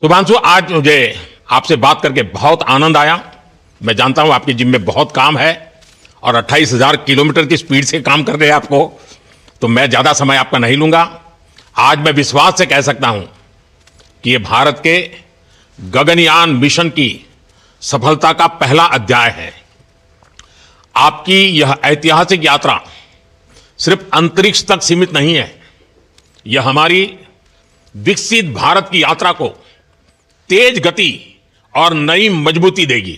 शुभांशु, आज मुझे आपसे बात करके बहुत आनंद आया। मैं जानता हूं आपकी जिम में बहुत काम है और 28,000 किलोमीटर की स्पीड से काम कर रहे हैं आपको, तो मैं ज्यादा समय आपका नहीं लूंगा। आज मैं विश्वास से कह सकता हूं कि ये भारत के गगनयान मिशन की सफलता का पहला अध्याय है। आपकी यह ऐतिहासिक यात्रा सिर्फ अंतरिक्ष तक सीमित नहीं है, यह हमारी विकसित भारत की यात्रा को तेज गति और नई मजबूती देगी।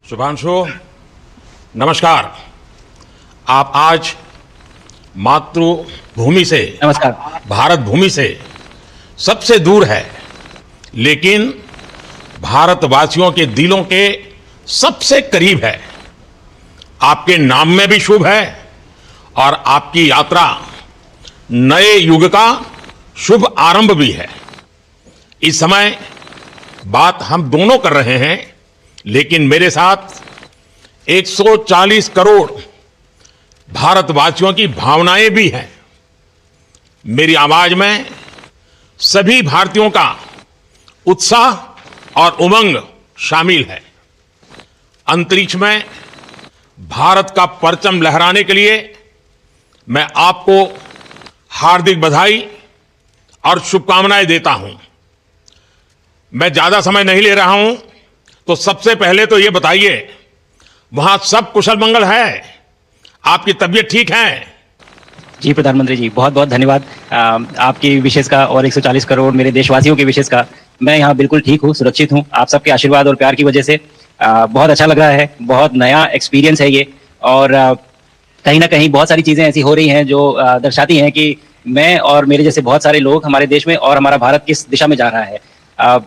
शुभांशु, नमस्कार। आप आज मातृभूमि से, नमस्कार। भारत भूमि से सबसे दूर है, लेकिन भारतवासियों के दिलों के सबसे करीब है। आपके नाम में भी शुभ है और आपकी यात्रा नए युग का शुभ आरंभ भी है। इस समय बात हम दोनों कर रहे हैं, लेकिन मेरे साथ 140 करोड़ भारतवासियों की भावनाएं भी हैं। मेरी आवाज में सभी भारतीयों का उत्साह और उमंग शामिल है। अंतरिक्ष में भारत का परचम लहराने के लिए मैं आपको हार्दिक बधाई और शुभकामनाएं देता हूं। मैं ज्यादा समय नहीं ले रहा हूं, तो सबसे पहले तो ये बताइए, वहां सब कुशल मंगल है? आपकी तबीयत ठीक है? जी प्रधानमंत्री जी, बहुत बहुत धन्यवाद आपकी विशेष का और 140 करोड़ मेरे देशवासियों की विशेष का। मैं यहाँ बिल्कुल ठीक हूँ, सुरक्षित हूँ। आप सबके आशीर्वाद और प्यार की वजह से बहुत अच्छा लग रहा है। बहुत नया एक्सपीरियंस है ये, और कहीं ना कहीं बहुत सारी चीज़ें ऐसी हो रही हैं जो दर्शाती हैं कि मैं और मेरे जैसे बहुत सारे लोग हमारे देश में और हमारा भारत किस दिशा में जा रहा है।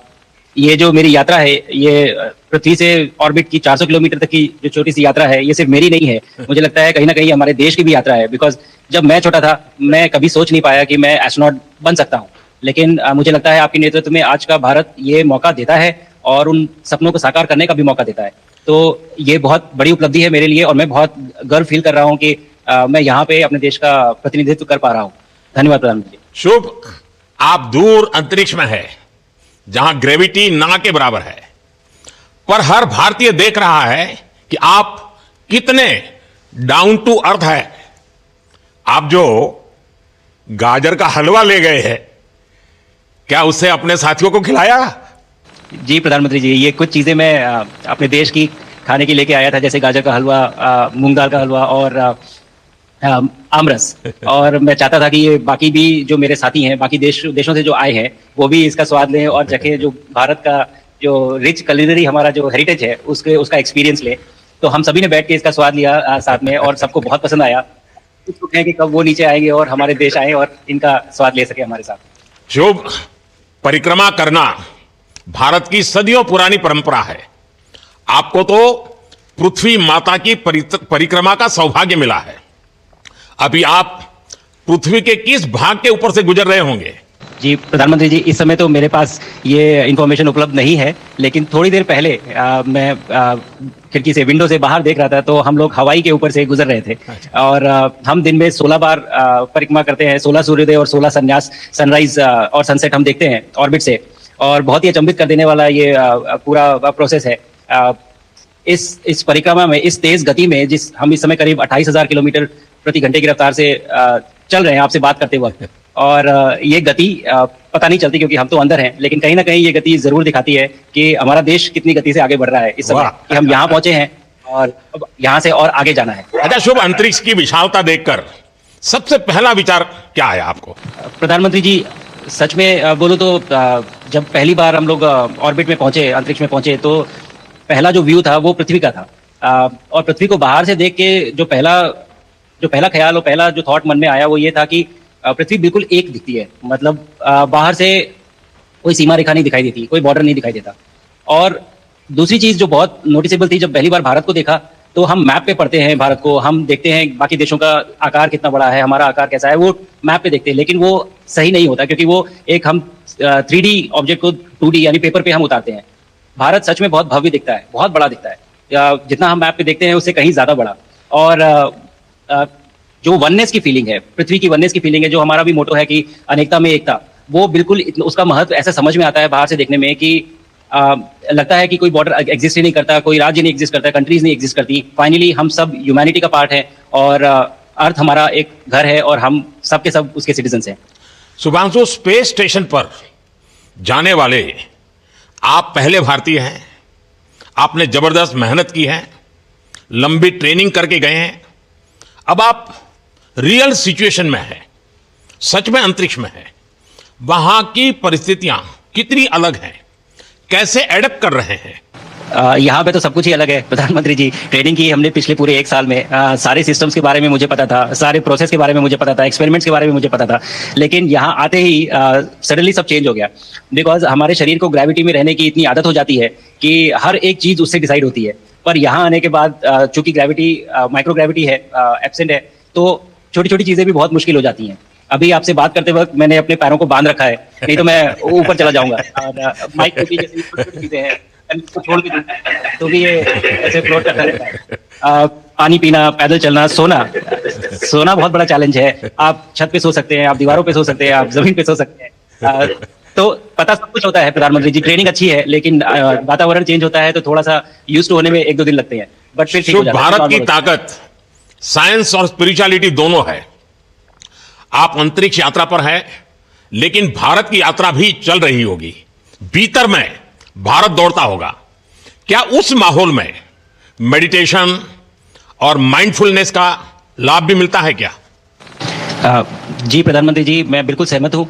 ये जो मेरी यात्रा है, ये पृथ्वी से ऑर्बिट की 400 किलोमीटर तक की जो छोटी सी यात्रा है, ये सिर्फ मेरी नहीं है। मुझे लगता है कहीं ना कहीं हमारे देश की भी यात्रा है। बिकॉज जब मैं छोटा था, मैं कभी सोच नहीं पाया कि मैं एस्ट्रोनॉट बन सकता हूँ, लेकिन मुझे लगता है आपके नेतृत्व में आज का भारत ये मौका देता है और उन सपनों को साकार करने का भी मौका देता है। तो ये बहुत बड़ी उपलब्धि है मेरे लिए, और मैं बहुत गर्व फील कर रहा हूँ कि मैं यहाँ पे अपने देश का प्रतिनिधित्व कर पा रहा हूँ। धन्यवाद प्रधानमंत्री। शुभ, आप दूर अंतरिक्ष में है, जहां ग्रेविटी ना के बराबर है, पर हर भारतीय देख रहा है कि आप कितने डाउन टू अर्थ है। आप जो गाजर का हलवा ले गए हैं, क्या उससे अपने साथियों को खिलाया? जी प्रधानमंत्री जी, ये कुछ चीज़ें मैं अपने देश की खाने की लेके आया था, जैसे गाजर का हलवा, मूंग दाल का हलवा और आमरस। और मैं चाहता था कि ये बाकी भी जो मेरे साथी हैं, बाकी देशों से जो आए हैं, वो भी इसका स्वाद लें और चखें, जो भारत का जो रिच कुलिनरी हमारा जो हेरिटेज है उसका एक्सपीरियंस लें। तो हम सभी ने बैठ के इसका स्वाद लिया साथ में, और सबको बहुत पसंद आया। उसको कहें कि कब वो नीचे आएंगे और हमारे देश आए और इनका स्वाद ले सके हमारे साथ। शुभ, परिक्रमा करना भारत की सदियों पुरानी परंपरा है। आपको तो पृथ्वी माता की परिक्रमा का सौभाग्य मिला है। अभी आप पृथ्वी के किस भाग के ऊपर से गुजर रहे होंगे? जी प्रधानमंत्री जी, इस समय तो मेरे पास ये इंफॉर्मेशन उपलब्ध नहीं है, लेकिन थोड़ी देर पहले मैं खिड़की से, विंडो से बाहर देख रहा था, तो हम लोग हवाई के ऊपर से गुजर रहे थे। और हम दिन में 16 बार परिक्रमा करते हैं, 16 सूर्योदय और 16 सनराइज और सनसेट हम देखते हैं ऑर्बिट से। और बहुत ही अचंभित कर देने वाला ये पूरा प्रोसेस है। इस परिक्रमा में, इस तेज गति में, जिस हम इस समय करीब 28,000 किलोमीटर प्रति घंटे की रफ्तार से चल रहे हैं आपसे बात करते वक्त, और ये गति पता नहीं चलती क्योंकि हम तो अंदर हैं, लेकिन कहीं ना कहीं ये गति जरूर दिखाती है कि हमारा देश कितनी गति से आगे बढ़ रहा है इस समय, कि हम यहाँ पहुंचे हैं और अब यहाँ से और आगे जाना है। अच्छा शुभ, अंतरिक्ष की विशालता देखकर सबसे पहला विचार क्या आया आपको? प्रधानमंत्री जी, सच में बोलो तो जब पहली बार हम लोग ऑर्बिट में पहुंचे, अंतरिक्ष में पहुंचे, तो पहला जो व्यू था वो पृथ्वी का था। और पृथ्वी को बाहर से देख के जो पहला ख्याल और पहला जो थॉट मन में आया वो ये था कि पृथ्वी बिल्कुल एक दिखती है। मतलब बाहर से कोई सीमा रेखा नहीं दिखाई देती, कोई बॉर्डर नहीं दिखाई देता। और दूसरी चीज जो बहुत नोटिसेबल थी, जब पहली बार भारत को देखा, तो हम मैप पे पढ़ते हैं भारत को, हम देखते हैं बाकी देशों का आकार कितना बड़ा है, हमारा आकार कैसा है, वो मैप पे देखते हैं, लेकिन वो सही नहीं होता, क्योंकि वो एक हम 3D ऑब्जेक्ट को 2D यानी पेपर पे हम उतारते हैं। भारत सच में बहुत भव्य दिखता है, बहुत बड़ा दिखता है। जितना हम मैप पे देखते हैं उससे कहीं ज्यादा बड़ा। और जो वननेस की फीलिंग है, पृथ्वी की वननेस की फीलिंग है, जो हमारा भी मोटो है कि अनेकता में एकता, वो बिल्कुल उसका महत्व ऐसा समझ में आता है बाहर से देखने में कि लगता है कि कोई बॉर्डर एग्जिस्ट ही नहीं करता, कोई राज्य नहीं एग्जिस्ट करता, कंट्रीज नहीं एग्जिस्ट करती। फाइनली हम सब ह्यूमैनिटी का पार्ट है और अर्थ हमारा एक घर है और हम सब के सब उसके सिटीजन्स हैं। शुभांशु, स्पेस स्टेशन पर जाने वाले आप पहले भारतीय हैं। आपने जबरदस्त मेहनत की है, लंबी ट्रेनिंग करके गए हैं। अब आप रियल सिचुएशन में हैं, सच में अंतरिक्ष में हैं। वहां की परिस्थितियां कितनी अलग हैं, कैसे एडप्ट कर रहे हैं? यहाँ पे तो सब कुछ ही अलग है प्रधानमंत्री जी। ट्रेनिंग की हमने पिछले पूरे 1 साल में, सारे सिस्टम्स के बारे में मुझे पता था, सारे प्रोसेस के बारे में मुझे पता था, एक्सपेरिमेंट्स के बारे में मुझे पता था। लेकिन यहाँ आते ही सडनली सब चेंज हो गया। बिकॉज हमारे शरीर को ग्रेविटी में रहने की इतनी आदत हो जाती है कि हर एक चीज उससे डिसाइड होती है। पर यहाँ आने के बाद चूंकि ग्रेविटी, माइक्रो ग्रेविटी है, एब्सेंट है, तो छोटी छोटी चीजें भी बहुत मुश्किल हो जाती हैं। अभी आपसे बात करते वक्त मैंने अपने पैरों को बांध रखा है, नहीं तो मैं ऊपर चला जाऊंगा। और माइक पे भी जैसे छोटी चीजें हैं, इसको छोड़ भी दूं तो भी ये ऐसे फ्लोट करता रहता है। पानी पीना, पैदल चलना, सोना बहुत बड़ा चैलेंज है। आप छत पे सो सकते हैं, आप दीवारों पे सो सकते हैं, आप जमीन पे सो सकते हैं। तो पता सब कुछ होता है प्रधानमंत्री जी। ट्रेनिंग अच्छी है, लेकिन वातावरण चेंज होता है तो थोड़ा सा यूज्ड होने में 1-2 दिन लगते हैं, बट फिर ठीक हो जाता है। भारत की ताकत साइंस और स्पिरिचुअलिटी दोनों है। आप अंतरिक्ष यात्रा पर हैं, लेकिन भारत की यात्रा भी चल रही होगी। भीतर में भारत दौड़ता होगा। क्या उस माहौल में मेडिटेशन और माइंडफुलनेस का लाभ भी मिलता है क्या? जी प्रधानमंत्री जी, मैं बिल्कुल सहमत हूँ।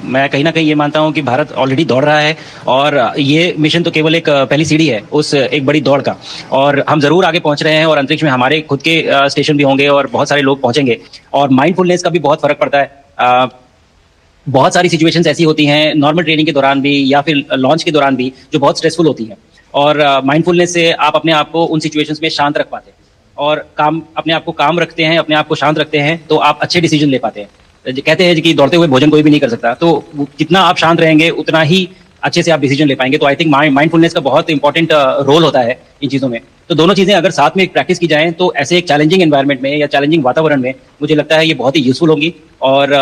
मैं कहीं ना कहीं ये मानता हूँ कि भारत ऑलरेडी दौड़ रहा है और ये मिशन तो केवल एक पहली सीढ़ी है उस एक बड़ी दौड़ का। और हम जरूर आगे पहुंच रहे हैं और अंतरिक्ष में हमारे खुद के स्टेशन भी होंगे और बहुत सारे लोग पहुंचेंगे। और माइंडफुलनेस का भी बहुत फर्क पड़ता है। बहुत सारी सिचुएशंस ऐसी होती हैं नॉर्मल ट्रेनिंग के दौरान भी या फिर लॉन्च के दौरान भी, जो बहुत स्ट्रेसफुल होती हैं। और माइंडफुलनेस से आप अपने आप को उन सिचुएशंस में शांत रख पाते हैं और अपने आप को काम रखते हैं, अपने आप को शांत रखते हैं, तो आप अच्छे डिसीजन ले पाते हैं। कहते हैं कि दौड़ते हुए भोजन कोई भी नहीं कर सकता, तो जितना आप शांत रहेंगे उतना ही अच्छे से आप डिसीजन ले पाएंगे। तो आई थिंक माइंडफुलनेस का बहुत इंपॉर्टेंट रोल होता है इन चीज़ों में। तो दोनों चीज़ें अगर साथ में प्रैक्टिस की जाएं तो ऐसे एक चैलेंजिंग एनवायरनमेंट में या चैलेंजिंग वातावरण में मुझे लगता है ये बहुत ही यूजफुल होंगी और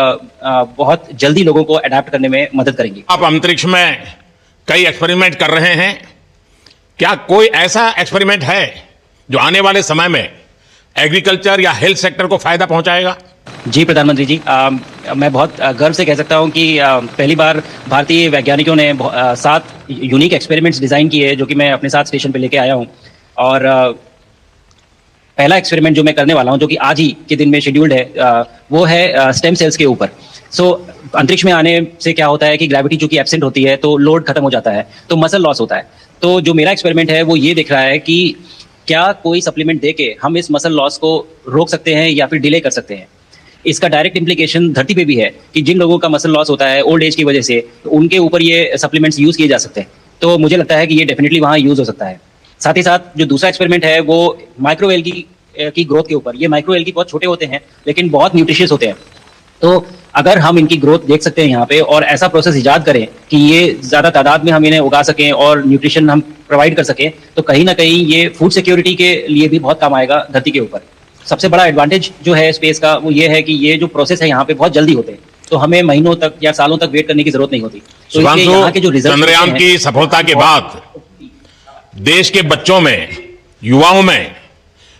बहुत जल्दी लोगों को अडेप्ट करने में मदद करेंगी। आप अंतरिक्ष में कई एक्सपेरिमेंट कर रहे हैं। क्या कोई ऐसा एक्सपेरिमेंट है जो आने वाले समय में एग्रीकल्चर या हेल्थ सेक्टर को फायदा पहुंचाएगा? जी प्रधानमंत्री जी, मैं बहुत गर्व से कह सकता हूं कि पहली बार भारतीय वैज्ञानिकों ने 7 यूनिक एक्सपेरिमेंट्स डिज़ाइन किए जो कि मैं अपने साथ स्टेशन पे लेके आया हूं। और पहला एक्सपेरिमेंट जो मैं करने वाला हूं, जो कि आज ही के दिन में शेड्यूल्ड है, वो है स्टेम सेल्स के ऊपर। अंतरिक्ष में आने से क्या होता है कि ग्रेविटी चूंकि एब्सेंट होती है तो लोड खत्म हो जाता है, तो मसल लॉस होता है। तो जो मेरा एक्सपेरिमेंट है वो ये दिख रहा है कि क्या कोई सप्लीमेंट देके हम इस मसल लॉस को रोक सकते हैं या फिर डिले कर सकते हैं। इसका डायरेक्ट इम्प्लीकेशन धरती पे भी है कि जिन लोगों का मसल लॉस होता है ओल्ड एज की वजह से, तो उनके ऊपर ये सप्लीमेंट्स यूज किए जा सकते हैं। तो मुझे लगता है कि ये डेफिनेटली वहाँ यूज हो सकता है। साथ ही साथ जो दूसरा एक्सपेरिमेंट है वो माइक्रो एल्गी की ग्रोथ के ऊपर। ये माइक्रो एल्गी बहुत छोटे होते हैं लेकिन बहुत न्यूट्रिशियस होते हैं। तो अगर हम इनकी ग्रोथ देख सकते हैं यहाँ पे और ऐसा प्रोसेस इजाद करें कि ये ज्यादा तादाद में हम इन्हें उगा सकें और न्यूट्रिशन हम प्रोवाइड कर सकें, तो कहीं ना कहीं ये फूड सिक्योरिटी के लिए भी बहुत काम आएगा धरती के ऊपर। सबसे बड़ा एडवांटेज जो है स्पेस का वो ये है कि ये जो प्रोसेस है यहाँ पे बहुत जल्दी होते हैं, तो हमें महीनों तक या सालों तक वेट करने की जरूरत नहीं होती। तो इसलिए यहाँ के जो रिजल्ट चंद्रयान की सफलता के बाद देश के बच्चों में, युवाओं में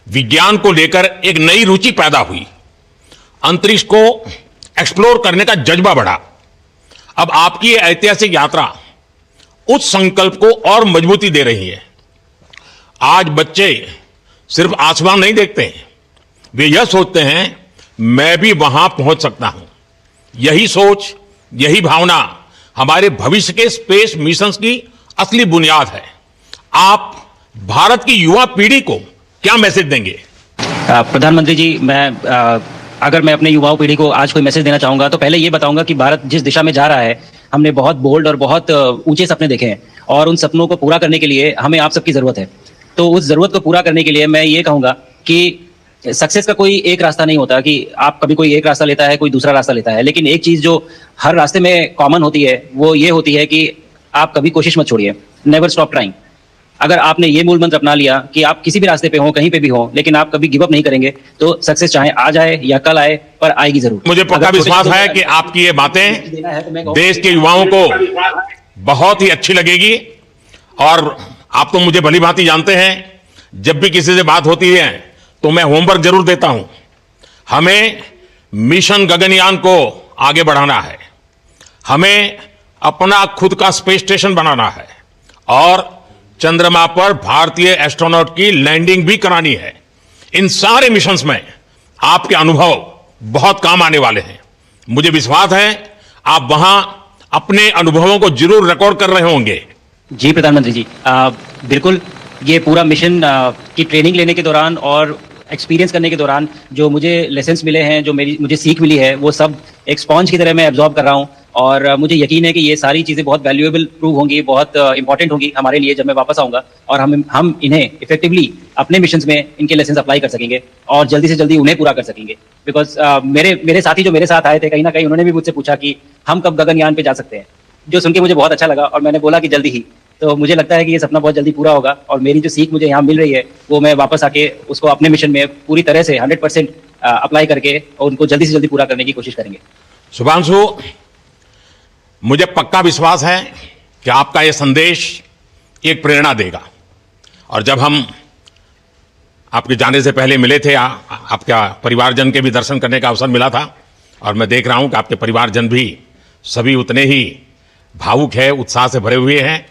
विज्ञान को लेकर एक नई रुचि पैदा हुई। अंतरिक्ष को एक्सप्लोर करने का जज्बा बढ़ा। अब आपकी ये ऐतिहासिक यात्रा उस संकल्प को और मजबूती दे रही है। आज बच्चे सिर्फ आसमान नहीं देखते हैं, वे यह सोचते हैं मैं भी वहां पहुंच सकता हूं। यही सोच, यही भावना हमारे भविष्य के स्पेस मिशंस की असली बुनियाद है। आप भारत की युवा पीढ़ी को क्या मैसेज देंगे? प्रधानमंत्री जी, अगर मैं अपने युवाओं पीढ़ी को आज कोई मैसेज देना चाहूंगा तो पहले ये बताऊंगा कि भारत जिस दिशा में जा रहा है, हमने बहुत बोल्ड और बहुत ऊंचे सपने देखे हैं और उन सपनों को पूरा करने के लिए हमें आप सबकी जरूरत है। तो उस जरूरत को पूरा करने के लिए मैं ये कहूंगा कि सक्सेस का कोई एक रास्ता नहीं होता कि आप कभी कोई एक रास्ता लेता है, कोई दूसरा रास्ता लेता है। लेकिन एक चीज जो हर रास्ते में कॉमन होती है वो ये होती है कि आप कभी कोशिश मत छोड़िए, नेवर स्टॉप ट्राइंग। अगर आपने ये मूल मंत्र अपना लिया कि आप किसी भी रास्ते पे हो, कहीं पे भी हो, लेकिन आप कभी गिव अप नहीं करेंगे, तो सक्सेस चाहे आज आए या कल आए, पर आएगी जरूर। मुझे पक्का विश्वास है कि आपकी ये बातें देश के युवाओं को बहुत ही अच्छी लगेगी। और आप तो मुझे भली भांति जानते हैं, जब भी किसी से बात होती है तो मैं होमवर्क जरूर देता हूं। हमें मिशन गगनयान को आगे बढ़ाना है, हमें अपना खुद का स्पेस स्टेशन बनाना है और चंद्रमा पर भारतीय एस्ट्रोनॉट की लैंडिंग भी करानी है। इन सारे मिशंस में आपके अनुभव बहुत काम आने वाले हैं। मुझे विश्वास है आप वहां अपने अनुभवों को जरूर रिकॉर्ड कर रहे होंगे। जी प्रधानमंत्री जी, बिल्कुल। ये पूरा मिशन की ट्रेनिंग लेने के दौरान और एक्सपीरियंस करने के दौरान जो मुझे लेसन्स मिले हैं, जो मुझे सीख मिली है, वो सब एक स्पॉन्ज की तरह मैं एब्जॉर्ब कर रहा हूँ। और मुझे यकीन है कि ये सारी चीज़ें बहुत वैल्यूएबल प्रूव होंगी, बहुत इंपॉर्टेंट होंगी हमारे लिए जब मैं वापस आऊँगा, और हम इन्हें इफेक्टिवली अपने मिशंस में इनके लेसन्स अप्लाई कर सकेंगे और जल्दी से जल्दी उन्हें पूरा कर सकेंगे। बिकॉज मेरे साथी जो मेरे साथ आए थे, कहीं ना कहीं उन्होंने भी मुझसे पूछा कि हम कब गगनयान पे जा सकते हैं, जो सुन के मुझे बहुत अच्छा लगा और मैंने बोला कि जल्दी ही। तो मुझे लगता है कि ये सपना बहुत जल्दी पूरा होगा और मेरी जो सीख मुझे यहाँ मिल रही है, वो मैं वापस आके उसको अपने मिशन में पूरी तरह से 100% अप्लाई करके और उनको जल्दी से जल्दी पूरा करने की कोशिश करेंगे। शुभांशु, मुझे पक्का विश्वास है कि आपका यह संदेश एक प्रेरणा देगा। और जब हम आपके जाने से पहले मिले थे, आपका परिवारजन के भी दर्शन करने का अवसर मिला था और मैं देख रहा हूं कि आपके परिवारजन भी सभी उतने ही भावुक है, उत्साह से भरे हुए हैं।